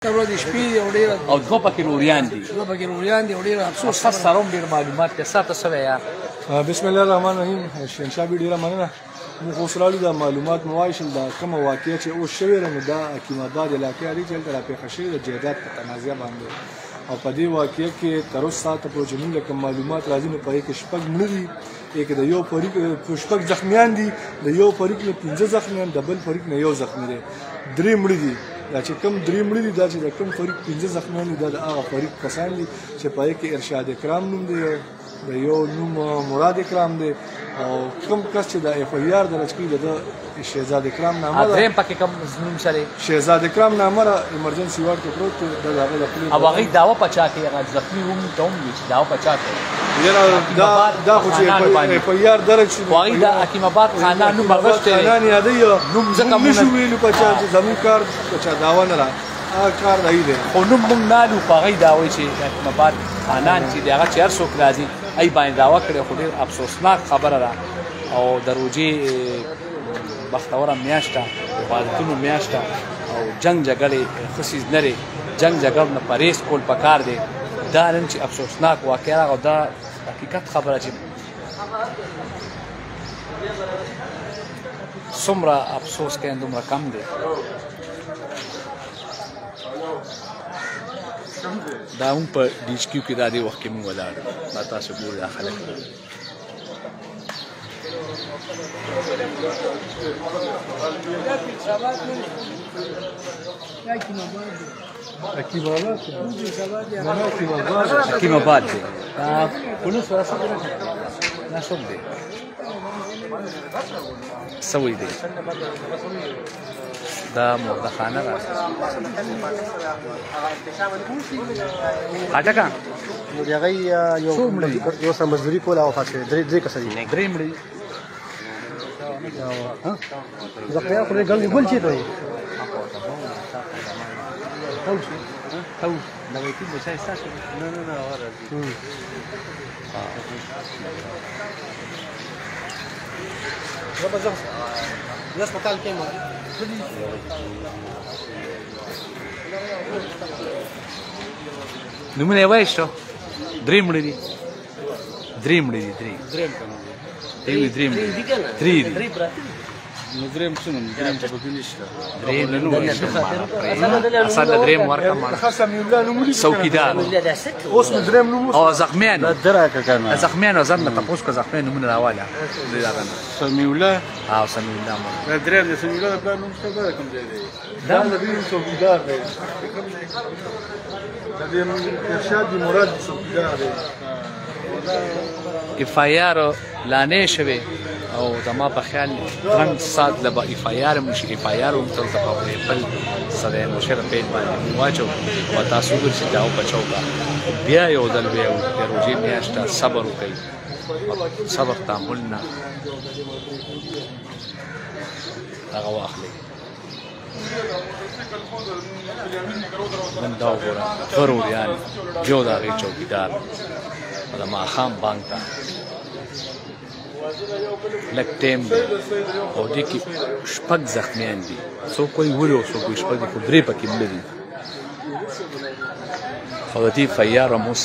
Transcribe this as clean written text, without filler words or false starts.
ورځې شپې دي او ډېره او دوه پکې روریان دي او ډېره افسوس خاص سره هم ډېر معلومات کې ساته سوی یا بسم الله الرحمن الرحیم شهنشاه بي ډېره مننه موږ اوس راغلو د معلومات موایشل دا کومه واقعه چې اوس شوې ده نو دا حکیم آباد علاقې لري چې هلته راپېښه شوې د جایداد په تنازعه باندې او په دې واقعه کې تر اوسه ساعته پورې چې موږ له کوم معلومات راځي نو په هغې کې شپږ مړه دي کې د یو فریق شپږ زخمیان دي د یو فریق نه 15 زخمیان د بل فریق نه یو زخمی دی 3 مړه دي دا چې کوم 3 مړه دي دا چې د کوم فریق 15 زخمیان دي دا د هغه فریق کسان دي چې په هغې کې ارشاد اکرام نوم دی د یو نوم مراد اکرام دی او کوم کس چې د اف ای آر درج کړي د شهزاد اکرام نامه ده دریم پکې کوم نوم سره شهزاد اکرام نامه را ایمرجنسي وارډ کې پروت دی د هغه د خپل او هغه داوا پچا کې هغه زخمی هم ته هم چې داوا پچا کې دا خو چې اف ای آر درج شي هغه د حکیم آباد خانان نوم غوښته خانان یادي نوم ځکه موږ نشو ویلو پچا زمون کار پچا داوا نه را کار دی خو نوم موږ نالو په هغه داوي چې حکیم آباد خانان چې دغه چې هر څوک راځي ای باندې داوا کړي خو ډېر افسوسناک خبره ده او د روجې بختوره میاشته عبادتونو میاشته او جنگ جګړې ښه څیز نه دی جنگ جګړو نه پرهیز کول پکار دی دا نن چې افسوسناک واقعه او دا حقیقت خبره چې څومره افسوس کوي دومره کم دی دا هم په ډي ایچ کیو کې دا دې وخت کې موږ ولاړو دا تاسو ګورئ دا خلک حکیم آباد دی دا پولیس ورسره دا څوک دی سوی دی دا مرده خانه ده خاټکه نو د هغې یو سره مزدوري کوله او وفات شوی درې کسه دي درې مړه دي زخمیان خو ګل ګل چېرته وي تو دا وایي بچای ستاسو نه هغه راځي زه هسپتال کې یم نومونه یې وایسته درې مړه دي درې مړه دي درې دي نو دریم څه نوم دریم ته پکې نشته درې نه اصل دریم ورکه ماړه خاصه مې الله نوم څوکیدار اوس مې دریم نوم او زخمیان دراکه کنه زخمیان او ځان ته تاسو کو زخمیان نومونه راواله دې دا کنه سمي الله او سمي الله دا دریم د سمي الله په نوم څه ده کوم ځای دی دا د دې څوکیدار دی دا د ارشاد مراد څوکیدار دی اف ای آر لانه شوی او زما په خیال ګران سات لبا اف ای آر مشي اف ای آر هم تل په بل سره مشر په باندې واچو او تاسو ورسې داو بچو بیا یو ځل بیا د روزي میاشته صبر وکړئ صبر تعامل نه هغه واخلئ نن دا وګوره ضرور یعنی جو دا غي چوکیدار دا ماښام بانک ته لږ ټیم دی او دې کې شپږ زخمیان دي څوک وایي ولې او څوک وایي شپږ دي خو درې پکې مړه دي خو د دې اف ای آر هم اوس